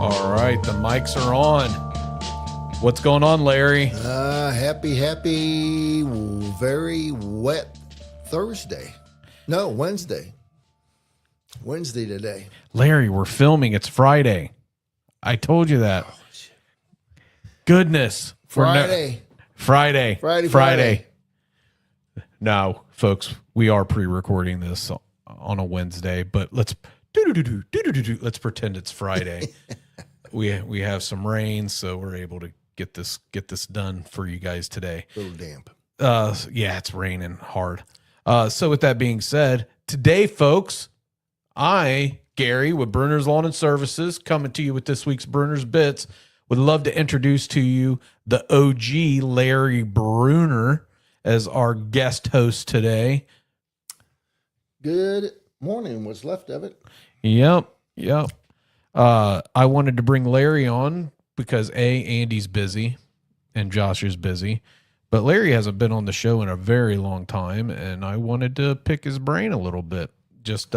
All right, the mics are on. What's going on, Larry? Happy, very wet Thursday. No, Wednesday. Wednesday today. Larry, we're filming. It's Friday. I told you that. Oh, shit. Goodness. Friday. Friday. No, folks, we are pre-recording this on a Wednesday, but let's pretend it's Friday. we have some rain, so we're able to get this done for you guys today. A little damp. Yeah, it's raining hard. So with that being said, today, folks, Gary with Brunner's Lawn and Services, coming to you with this week's BrunnersBits, would love to introduce to you the OG Larry Brunner as our guest host today. Good morning. What's left of it? Yep. I wanted to bring Larry on because Andy's busy and Josh is busy, but Larry hasn't been on the show in a very long time, and I wanted to pick his brain a little bit, just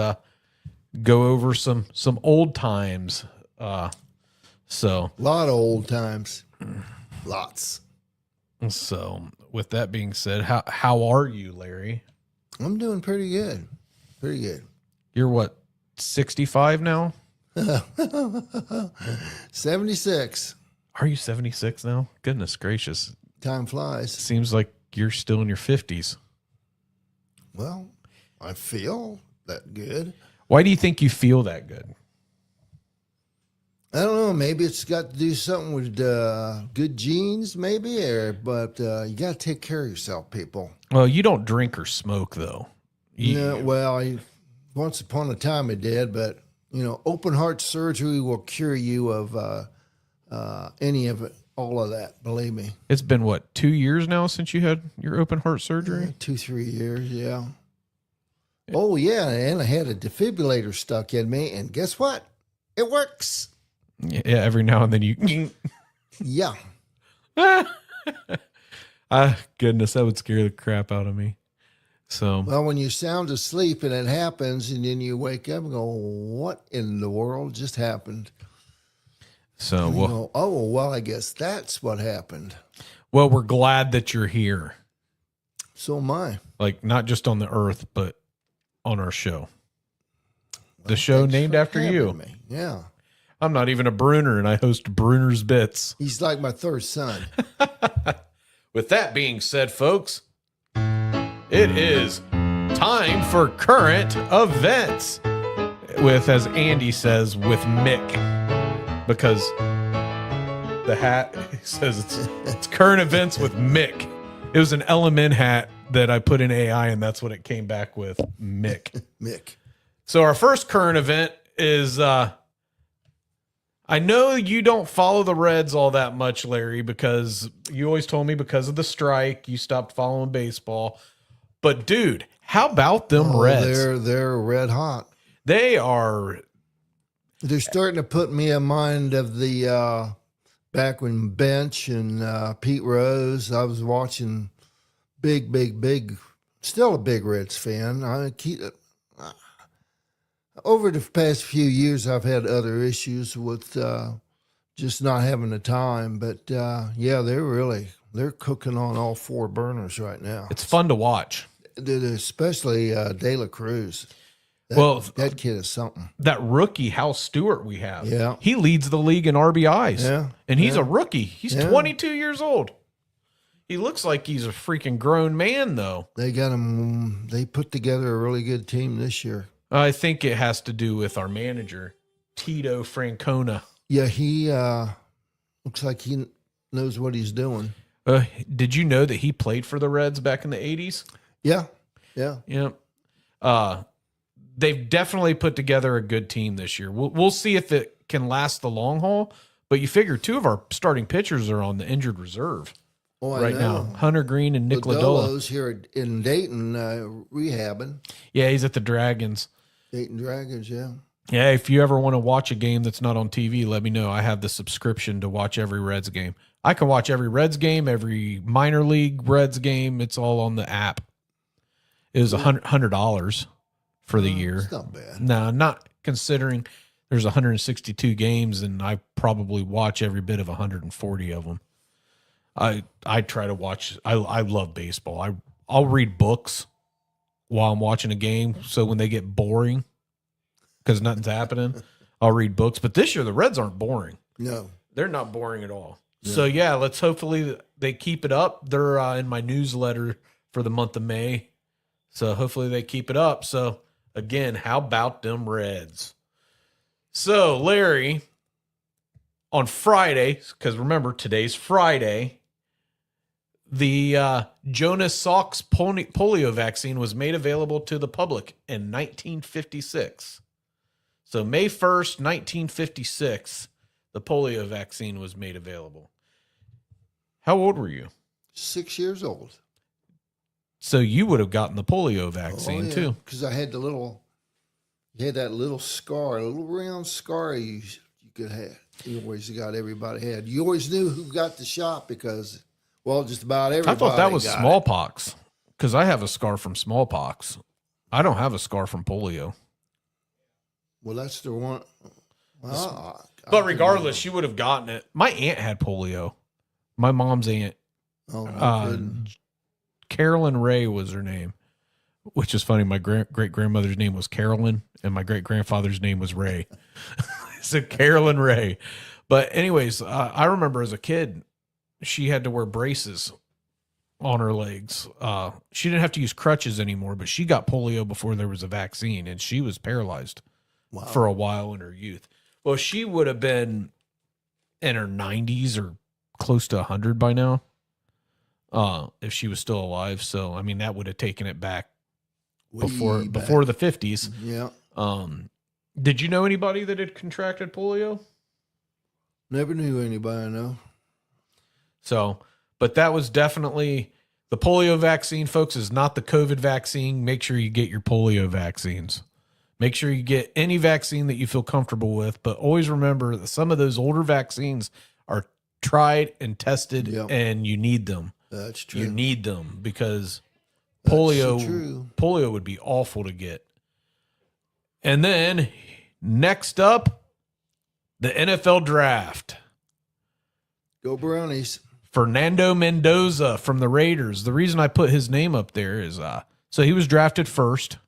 go over some old times. So A lot of old times. Lots. So with that being said, how are you, Larry? I'm doing pretty good. Pretty good. You're what, 65 now? 76. Are you 76 now? Goodness gracious. Time flies. Seems like you're still in your 50s. Well, I feel that good. Why do you think you feel that good? I don't know. Maybe it's got to do something with good genes, maybe. But you got to take care of yourself, people. Well, you don't drink or smoke, though. No, well, once upon a time I did, but open heart surgery will cure you of any of it, all of that. Believe me. It's been what, 2 years now since you had your open heart surgery? 2-3 years, yeah. Oh yeah, and I had a defibrillator stuck in me, and guess what? It works. Yeah, every now and then you. Yeah. Goodness, that would scare the crap out of me. So Well, when you're sound asleep and it happens, and then you wake up and go, "What in the world just happened?" So And you go, "Oh well, I guess that's what happened." well, we're glad that you're here. So am I. Like, not just on the earth, but on our show. The Well, show thanks named for after you. having me. Yeah. I'm not even a Brunner, and I host BrunnersBits. He's like my third son. With that being said, folks, it is time for current events. With, as Andy says, with Mick. Because the hat says it's current events with Mick. It was an LMN hat that I put in AI, and that's what it came back with, Mick. Mick. So our first current event is, I know you don't follow the Reds all that much, Larry, because you always told me because of the strike, you stopped following baseball. But dude, how about them Reds? They're red hot. They are. They're starting to put me in mind of the back when Bench and Pete Rose. I was watching big, still a big Reds fan. Over the past few years, I've had other issues with just not having the time. But yeah, they're cooking on all four burners right now. It's fun to watch. Especially De La Cruz. That kid is something. That rookie, Hal Stewart, we have. Yeah. He leads the league in RBIs. Yeah. And he's Yeah. a rookie. He's 22 years old. He looks like he's a freaking grown man, though. They got him. They put together a really good team this year. I think it has to do with our manager, Tito Francona. Yeah, he looks like he knows what he's doing. Did you know that he played for the Reds back in the 80s? Yeah. Yeah. They've definitely put together a good team this year. We'll see if it can last the long haul, but you figure two of our starting pitchers are on the injured reserve right now. Hunter Green and Nick Lodolo. Lodolo's here in Dayton rehabbing. Yeah, he's at the Dragons. Dayton Dragons, yeah. Yeah, if you ever want to watch a game that's not on TV, let me know. I have the subscription to watch every Reds game. I can watch every Reds game, every minor league Reds game. It's all on the app. It was $100 for the year. It's not bad. No, not considering There's 162 games, and I probably watch every bit of 140 of them. I try to watch. I love baseball. I'll read books while I'm watching a game. So when they get boring, because nothing's happening, I'll read books. But this year the Reds aren't boring. No, they're not boring at all. Yeah. So yeah, let's hopefully they keep it up. They're in my newsletter for the month of May. So hopefully they keep it up. So again, how about them Reds? So Larry, on Friday, because remember today's Friday, the Jonas Salk's polio vaccine was made available to the public in 1956. So May 1st, 1956, the polio vaccine was made available. How old were you? 6 years old. So you would have gotten the polio vaccine too. Because I had you had that little scar, a little round scar you could have. You always got, everybody had. You always knew who got the shot because, well, just about everybody. I thought that was smallpox because I have a scar from smallpox. I don't have a scar from polio. Well, that's the one. Well, but regardless, you would have gotten it. My aunt had polio. My mom's aunt. Oh, Carolyn Ray was her name, which is funny. My great-grandmother's name was Carolyn, and my great-grandfather's name was Ray. So Carolyn Ray. But anyways, I remember as a kid, she had to wear braces on her legs. She didn't have to use crutches anymore, but she got polio before there was a vaccine, and she was paralyzed for a while in her youth. Well, she would have been in her 90s or close to 100 by now. If she was still alive. So, I mean, that would have taken it back before the 50s. Yeah. Did you know anybody that had contracted polio? Never knew anybody, no. So, but that was definitely the polio vaccine, folks, is not the COVID vaccine. Make sure you get your polio vaccines. Make sure you get any vaccine that you feel comfortable with, but always remember that some of those older vaccines are tried and tested, and you need them. That's true. You need them because polio would be awful to get. And then next up, the NFL draft. Go Brownies. Fernando Mendoza from the Raiders. The reason I put his name up there is so he was drafted first.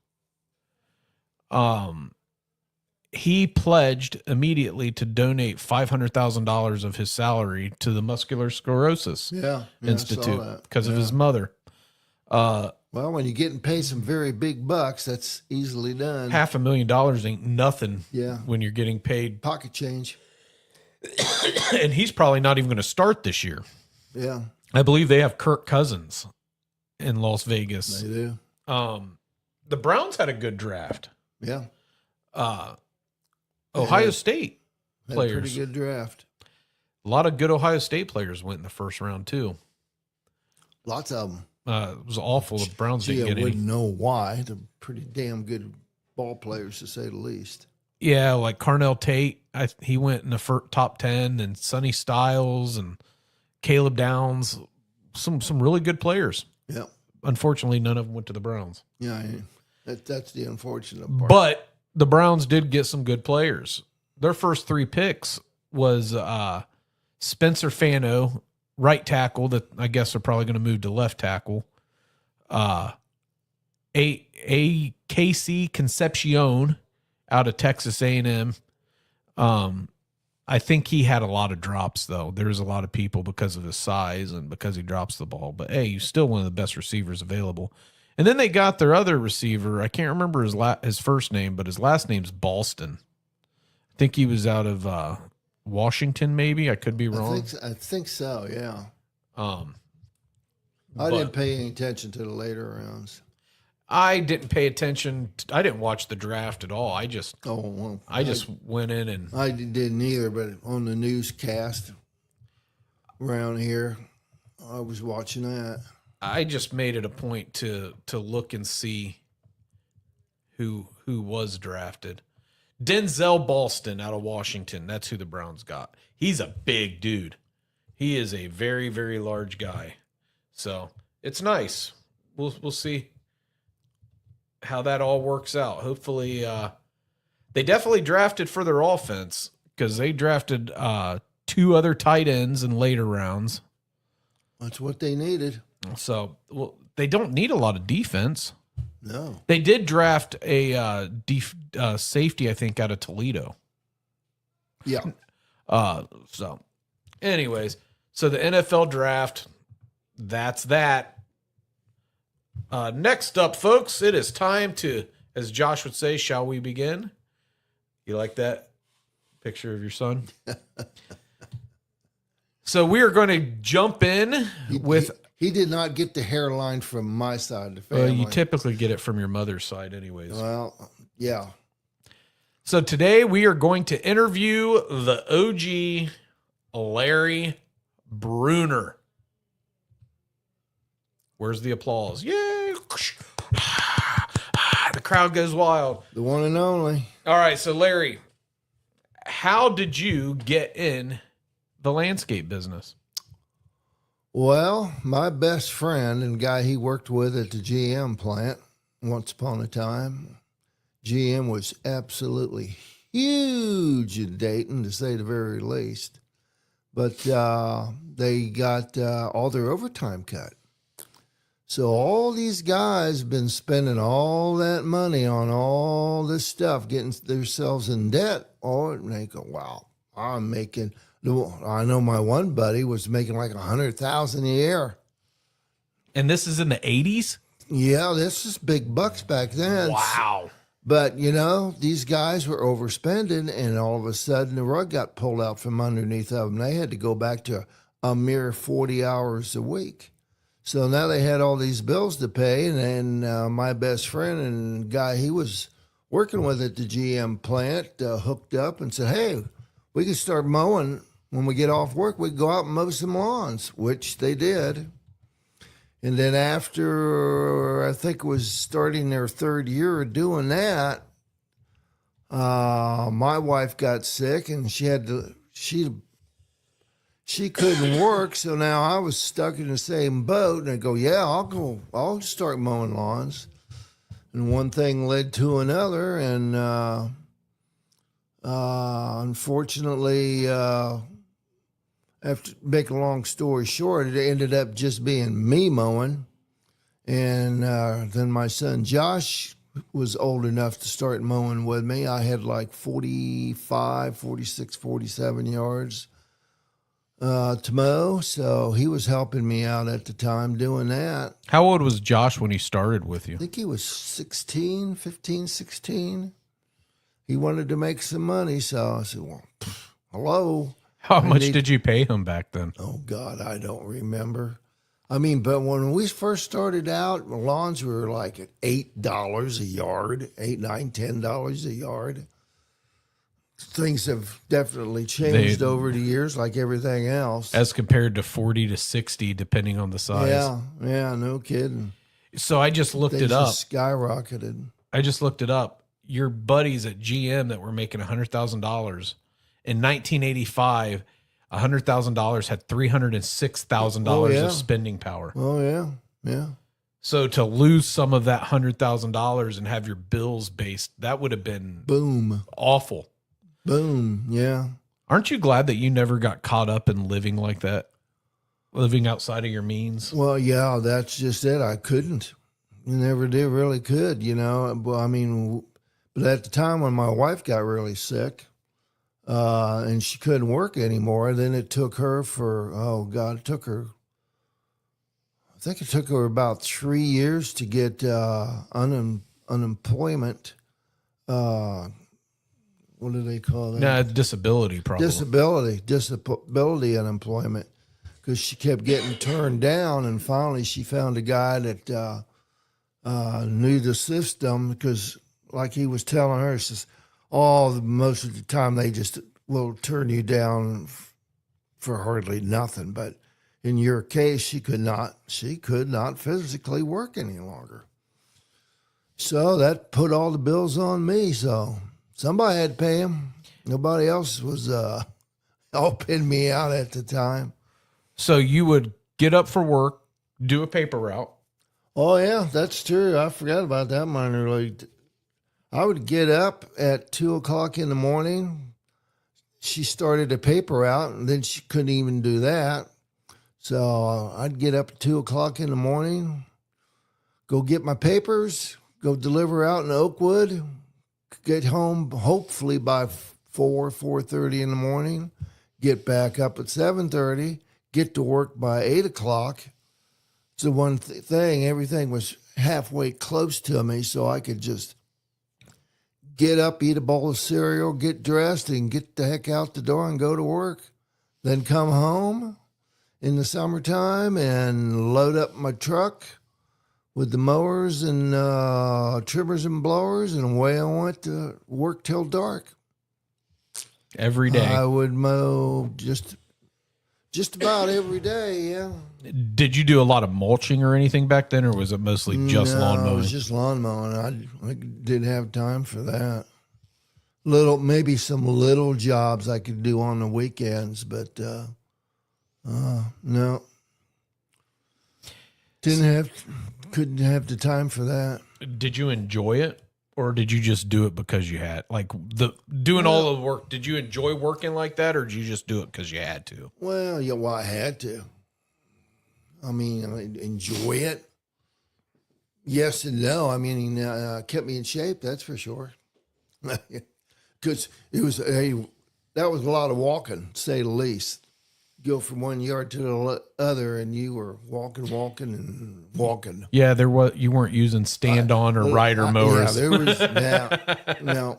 He pledged immediately to donate $500,000 of his salary to the Muscular Sclerosis Institute because of his mother. Well, when you're getting paid some very big bucks, that's easily done. $500,000 ain't nothing. Yeah. When you're getting paid pocket change. And he's probably not even going to start this year. Yeah. I believe they have Kirk Cousins in Las Vegas. They do. The Browns had a good draft. Yeah. Ohio State players. Pretty good draft. A lot of good Ohio State players went in the first round too. Lots of them. It was awful. The Browns didn't get any. I wouldn't know why. They're pretty damn good ball players, to say the least. Yeah, like Carnell Tate. He went in the top 10, and Sonny Styles and Caleb Downs. Some really good players. Yeah. Unfortunately, none of them went to the Browns. Yeah, that's the unfortunate part. But the Browns did get some good players. Their first 3 picks was Spencer Fano, right tackle that I guess they're probably going to move to left tackle. Casey Concepcion out of Texas A&M. I think he had a lot of drops, though. There's a lot of people because of his size and because he drops the ball. But, hey, he's still one of the best receivers available. And then they got their other receiver. I can't remember his first name, but his last name's Boston. I think he was out of Washington, maybe. I could be wrong. I think so, yeah. I didn't pay any attention to the later rounds. I didn't pay attention. I didn't watch the draft at all. I just went in and I didn't either. But on the newscast around here, I was watching that. I just made it a point to look and see who was drafted. Denzel Boston out of Washington. That's who the Browns got. He's a big dude. He is a very, very large guy. So it's nice. We'll see how that all works out. Hopefully They definitely drafted for their offense because they drafted 2 other tight ends in later rounds. That's what they needed. So, well, they don't need a lot of defense. No. They did draft a safety, I think, out of Toledo. Yeah. So, anyways, so the NFL draft, that's that. Next up, folks, it is time to, as Josh would say, shall we begin? You like that picture of your son? So we are going to jump in with... He did not get the hairline from my side of the family. you typically get it from your mother's side anyways. Well, yeah. So today we are going to interview the OG Larry Brunner. Where's the applause? Yay! The crowd goes wild. The one and only. All right, so Larry, how did you get in the landscape business? Well, my best friend and guy he worked with at the GM plant once upon a time, GM was absolutely huge in Dayton, to say the very least. But they got all their overtime cut. So all these guys been spending all that money on all this stuff, getting themselves in debt. Oh, and they go, wow, I'm making... I know my one buddy was making like $100,000 a year. And this is in the 80s? Yeah, this is big bucks back then. Wow. But, you know, these guys were overspending, and all of a sudden the rug got pulled out from underneath of them. They had to go back to a mere 40 hours a week. So now they had all these bills to pay, and my best friend and guy he was working with at the GM plant hooked up and said, hey, we can start mowing. When we get off work, we go out and mow some lawns, which they did. And then after, I think it was starting their 3rd year of doing that, my wife got sick and she couldn't work. So now I was stuck in the same boat, and I go, yeah, I'll start mowing lawns. And one thing led to another. And, unfortunately, after make a long story short, it ended up just being me mowing. And then my son Josh was old enough to start mowing with me. I had like 45, 46, 47 yards to mow. So he was helping me out at the time doing that. How old was Josh when he started with you? I think he was 15, 16. He wanted to make some money. So I said, well, hello. How much did you pay him back then? Oh, God, I don't remember. I mean, but when we first started out, lawns were like at $8 a yard, $8, $9, $10 a yard. Things have definitely changed over the years, like everything else. As compared to 40 to 60, depending on the size. Yeah, no kidding. So I just looked it Things up. just skyrocketed. I just looked it up. Your buddies at GM that were making $100,000 in 1985, $100,000 had $306,000 of spending power. Oh, yeah. So to lose some of that $100,000 and have your bills based, that would have been boom, awful. Boom, yeah. Aren't you glad that you never got caught up in living like that, living outside of your means? Well, yeah, that's just it. I couldn't. You never did really could, you know. Well, I mean, but at the time when my wife got really sick, and she couldn't work anymore. Then it took her I think it took her about 3 years to get unemployment. What do they call that? Nah, disability probably. Disability unemployment, because she kept getting turned down, and finally she found a guy that knew the system, because like he was telling her, he says, most of the time they just will turn you down for hardly nothing. But in your case, she could not physically work any longer. So that put all the bills on me. So somebody had to pay them. Nobody else was helping me out at the time. So you would get up for work, do a paper route. Oh, yeah, that's true. I forgot about that minor league. I would get up at 2:00 in the morning. She started a paper out, and then she couldn't even do that. So I'd get up at 2:00 in the morning, go get my papers, go deliver out in Oakwood, get home hopefully by 4:30 in the morning, get back up at 7:30, get to work by 8:00. It's the one thing, everything was halfway close to me, so I could just get up, eat a bowl of cereal, get dressed, and get the heck out the door and go to work. Then come home in the summertime and load up my truck with the mowers and trimmers and blowers, and away I went to work till dark. Every day. I would mow just about every day, yeah. Did you do a lot of mulching or anything back then, or was it mostly just lawn No, mowing? it was just lawn mowing. I didn't have time for that. Maybe some little jobs I could do on the weekends, but no. Couldn't have the time for that. Did you enjoy it, or did you just do it because you had all the work? Did you enjoy working like that, or did you just do it because you had to? Well, yeah, I had to. I mean, I enjoy it. Yes and no. I mean, kept me in shape, that's for sure. Because that was a lot of walking, to say the least. Go from one yard to the other, and you were walking, and walking. Yeah, you weren't using stand-on or rider mowers. Yeah, there was no.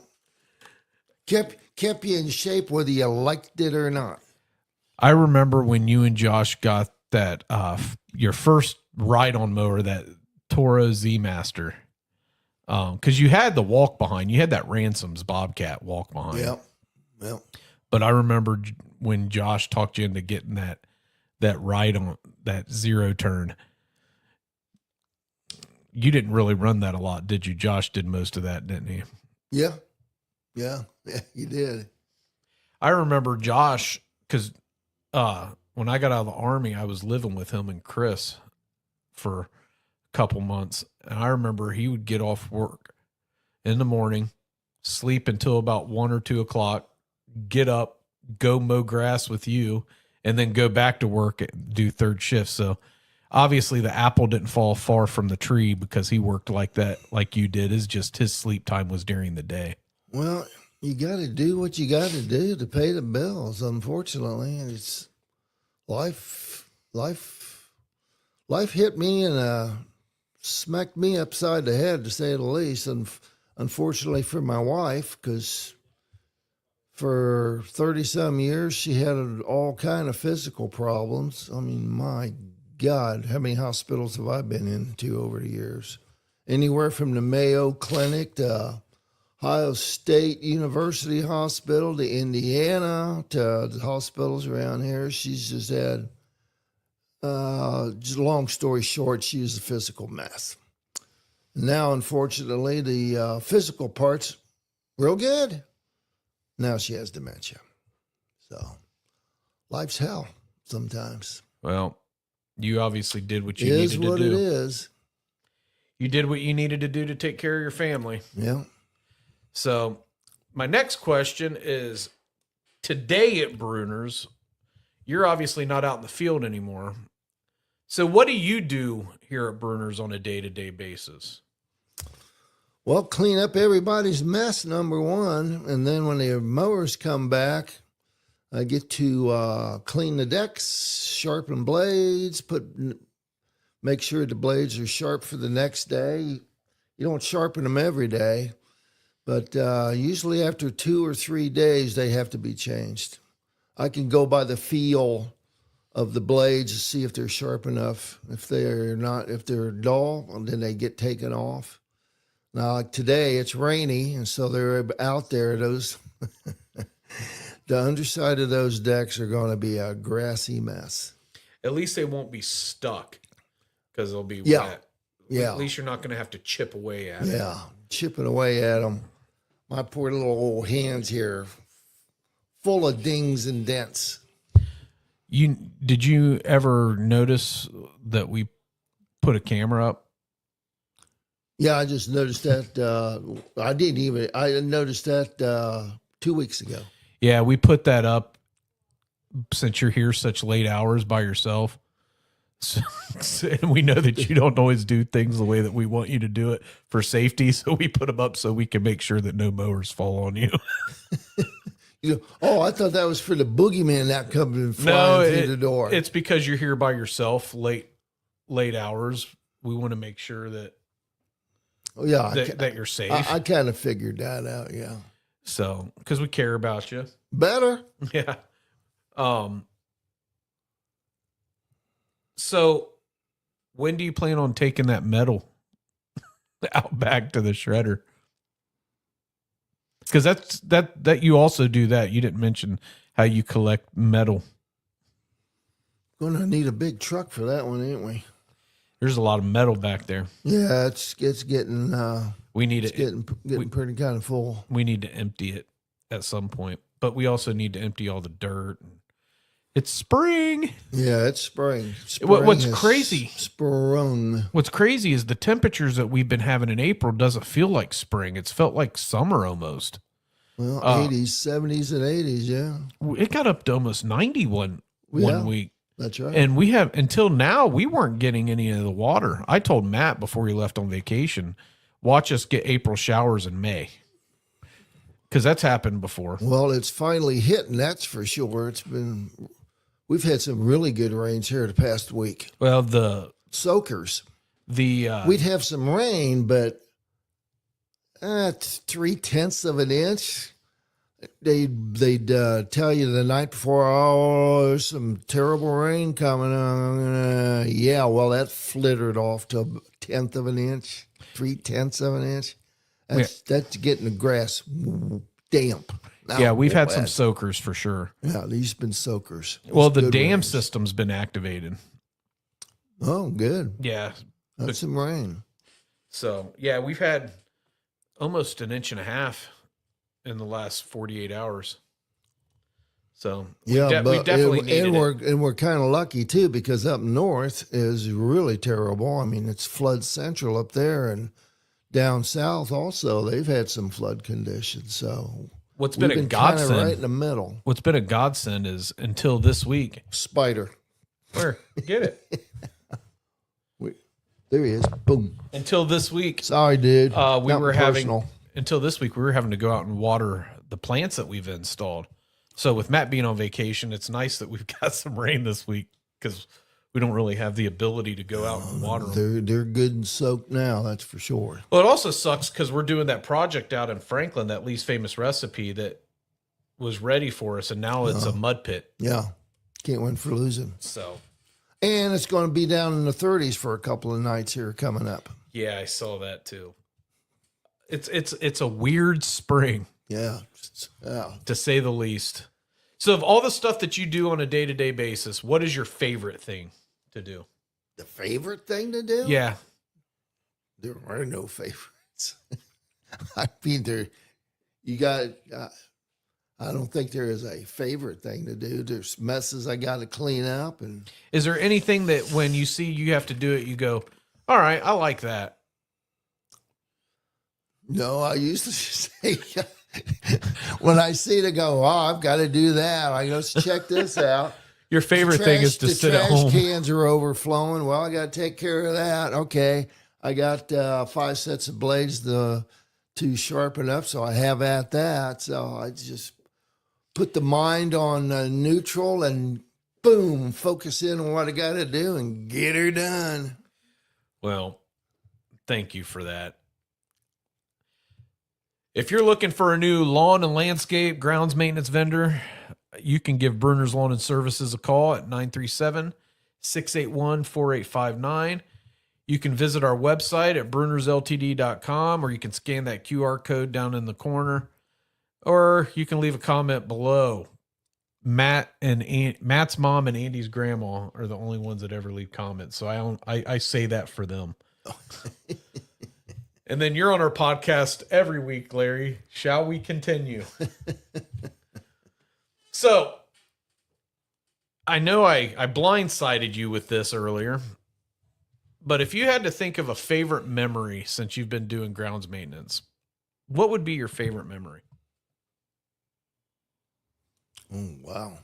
Kept you in shape whether you liked it or not. I remember when you and Josh got that your first ride-on mower, that Toro Z Master, because you had the walk behind. You had that Ransom's Bobcat walk behind. Yeah. But I remember when Josh talked you into getting that ride on that zero turn. You didn't really run that a lot, did you? Josh did most of that, didn't he? Yeah, you did. I remember Josh because when I got out of the Army, I was living with him and Chris for a couple months. And I remember he would get off work in the morning, sleep until about 1 or 2 o'clock, get up, go mow grass with you, and then go back to work and do third shift. So obviously the apple didn't fall far from the tree because he worked like that, like you did. Is just his sleep time was during the day. Well, you got to do what you got to do to pay the bills. Unfortunately, it's life hit me and smacked me upside the head, to say the least. And unfortunately for my wife, because for 30-some years, she had all kind of physical problems. I mean, my God, how many hospitals have I been into over the years? Anywhere from the Mayo Clinic to Ohio State University Hospital to Indiana to the hospitals around here. She's just had, just long story short, she was a physical mess. Now, unfortunately, the physical part's real good. Now she has dementia. So life's hell sometimes. Well, you obviously did what you It needed is to what do. it is. You did what you needed to do to take care of your family. Yeah. So my next question is, today at Brunner's, you're obviously not out in the field anymore. So what do you do here at Brunner's on a day-to-day basis? Well, clean up everybody's mess, number one. And then when the mowers come back, I get to clean the decks, sharpen blades, make sure the blades are sharp for the next day. You don't sharpen them every day, but usually after 2 or 3 days, they have to be changed. I can go by the feel of the blades to see if they're sharp enough. If they're not, if they're dull, then they get taken off. Now, like today, it's rainy, and so they're out there. Those the underside of those decks are going to be a grassy mess. At least they won't be stuck because they'll be wet. Yeah. At least you're not going to have to chip away at it. Yeah, chipping away at them. My poor little old hands here, full of dings and dents. Did you ever notice that we put a camera up? Yeah, I just noticed that. I noticed that 2 weeks ago. Yeah, we put that up since you're here such late hours by yourself. So, and we know that you don't always do things the way that we want you to do it for safety. So we put them up so we can make sure that no mowers fall on you. Oh, I thought that was for the boogeyman not coming flying through the door. It's because you're here by yourself late hours. We want to make sure that that you're safe. I kind of figured that out. Yeah. So, because we care about you. Better. Yeah. So when do you plan on taking that metal out back to the shredder? Because that you also do that. You didn't mention how you collect metal. Gonna need a big truck for that one, ain't we? There's a lot of metal back there. Yeah, it's getting we need it's getting pretty kind of full. We need to empty it at some point, but we also need to empty all the dirt. It's spring. Yeah, it's spring. What's crazy? Sprung. What's crazy is the temperatures that we've been having in April doesn't feel like spring. It's felt like summer almost. Well, 80s, 70s, and 80s, yeah. It got up to almost 90 one week. That's right. And we have, until now, we weren't getting any of the water. I told Matt before he left on vacation, watch us get April showers in May. Because that's happened before. Well, it's finally hitting, that's for sure. We've had some really good rains here the past week. Well, the soakers. We'd have some rain, but 0.3 of an inch. They'd tell you the night before, oh, there's some terrible rain coming on. Yeah, well, that flittered off to 1/10 of an inch, 0.3 of an inch. That's getting the grass damp. Yeah, we've had some soakers for sure. Yeah, these have been soakers. Well, the dam system's been activated. Oh, good. Yeah. That's some rain. So, yeah, we've had almost 1.5 inches in the last 48 hours. So, we definitely needed it. And we're kind of lucky, too, because up north is really terrible. I mean, it's flood central up there, and down south also, they've had some flood conditions. So what's been a godsend, right in the middle. What's been a godsend is until this week. Spider. Where? Get it. There he is. Boom. Until this week. Sorry, dude. Until this week, we were having to go out and water the plants that we've installed. So with Matt being on vacation, it's nice that we've got some rain this week because we don't really have the ability to go out and water them. They're good and soaked now, that's for sure. Well, it also sucks because we're doing that project out in Franklin, that least famous recipe that was ready for us, and now it's a mud pit. Yeah, can't win for losing. So, and it's going to be down in the 30s for a couple of nights here coming up. Yeah, I saw that too. It's a weird spring. Yeah, to say the least. So, of all the stuff that you do on a day-to-day basis, what is your favorite thing to do? The favorite thing to do? Yeah. There are no favorites. I mean, I don't think there is a favorite thing to do. There's messes I got to clean up. And is there anything that when you see you have to do it, you go, all right, I like that? No, I used to say, when I see it, I go, oh, I've got to do that. I go, check this out. Your favorite thing is to sit at home. The trash cans are overflowing. Well, I got to take care of that. Okay. I got 5 sets of blades to sharpen up, so I have at that. So I just put the mind on neutral and boom, focus in on what I got to do and get her done. Well, thank you for that. If you're looking for a new lawn and landscape grounds maintenance vendor, you can give Brunner's Lawn and Services a call at 937-681-4859. You can visit our website at brunnersltd.com, or you can scan that QR code down in the corner, or you can leave a comment below. Matt's mom and Andy's grandma are the only ones that ever leave comments, so I say that for them. And then you're on our podcast every week, Larry. Shall we continue? So, I know I blindsided you with this earlier, But if you had to think of a favorite memory since you've been doing grounds maintenance, what would be your favorite memory? Oh, wow.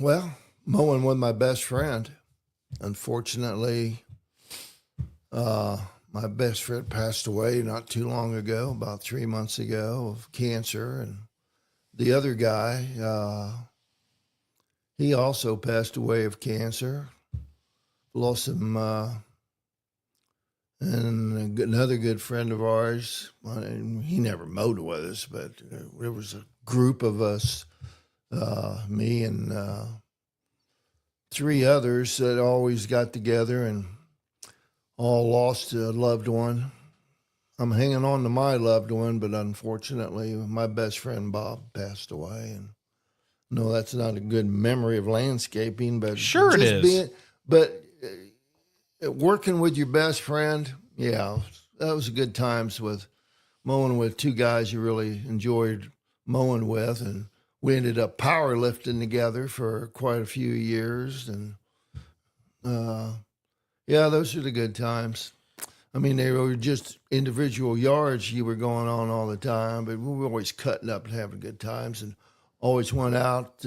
Well, mowing with my best friend. Unfortunately, my best friend passed away not too long ago, about 3 months ago, of cancer. And the other guy, he also passed away of cancer. Lost him, and another good friend of ours, he never mowed with us, but there was a group of us, me and 3 others that always got together and all lost a loved one. I'm hanging on to my loved one, but unfortunately, my best friend Bob passed away. And no, that's not a good memory of landscaping, but Sure it is. Working with your best friend, yeah, that was good times with mowing with 2 guys you really enjoyed mowing with, and we ended up powerlifting together for quite a few years, and yeah, those are the good times. I mean, they were just individual yards you were going on all the time, but we were always cutting up and having good times, and always went out.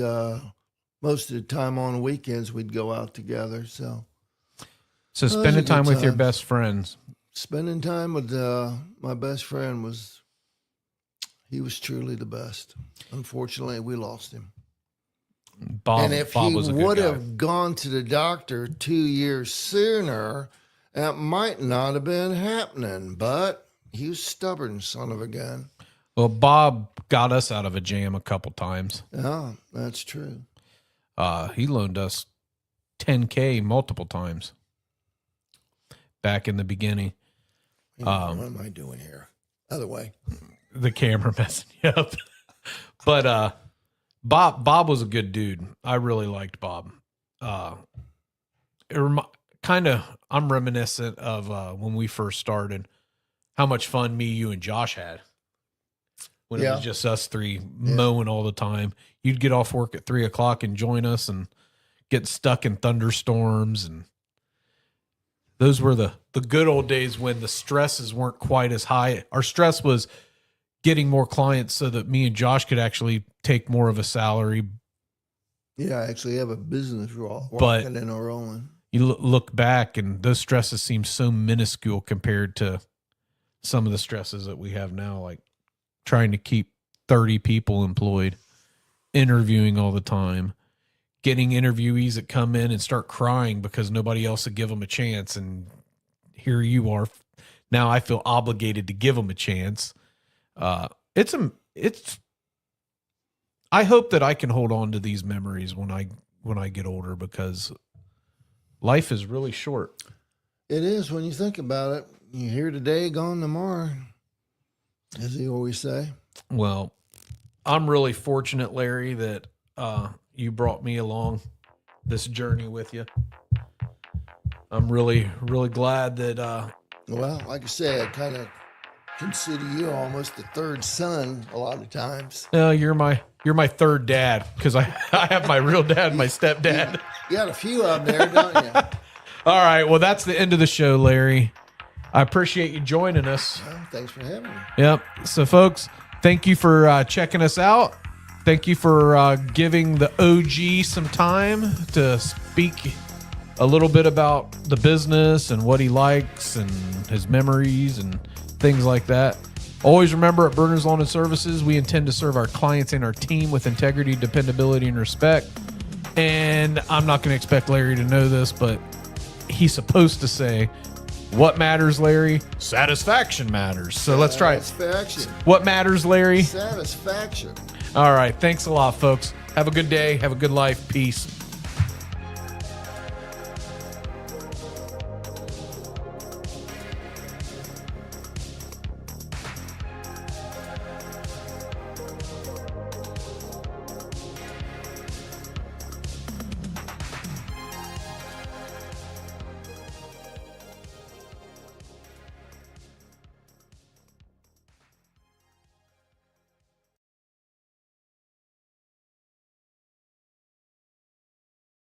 Most of the time on the weekends, we'd go out together. So spending time with your best friends. Spending time with my best friend he was truly the best. Unfortunately, we lost him. Bob, and if Bob he was a good would guy. have gone to the doctor 2 years sooner, that might not have been happening. But he was stubborn, son of a gun. Well, Bob got us out of a jam a couple times. Yeah, that's true. He loaned us $10K multiple times back in the beginning. What am I doing here? Other way. The camera messing you up. But Bob was a good dude. I really liked Bob. I'm reminiscent of when we first started, how much fun me, you, and Josh had when it was just us 3 mowing all the time. You'd get off work at 3:00 and join us and get stuck in thunderstorms, and those were the good old days when the stresses weren't quite as high. Our stress was getting more clients so that me and Josh could actually take more of a salary. Yeah, I actually have a business walking and rolling. You look back, and those stresses seem so minuscule compared to some of the stresses that we have now, like trying to keep 30 people employed, interviewing all the time, getting interviewees that come in and start crying because nobody else would give them a chance. And here you are. Now I feel obligated to give them a chance. I hope that I can hold on to these memories when I get older, because life is really short. It is when you think about it. You're here today, gone tomorrow, as they always say. Well, I'm really fortunate, Larry, that you brought me along this journey with you. I'm really, really glad that. Well, like I said, I kind of consider you almost the third son a lot of times. No, you're my third dad, because I have my real dad and my stepdad. You got a few of them there, don't you? All right. Well, that's the end of the show, Larry. I appreciate you joining us. Well, thanks for having me. Yep. So, folks, thank you for checking us out. Thank you for giving the OG some time to speak a little bit about the business and what he likes and his memories and things like that. Always remember, at Brunner's Lawn and Services, we intend to serve our clients and our team with integrity, dependability, and respect. And I'm not going to expect Larry to know this, but he's supposed to say, what matters, Larry? Satisfaction matters. So let's try it. Satisfaction. What matters, Larry? Satisfaction. All right. Thanks a lot, folks. Have a good day. Have a good life. Peace.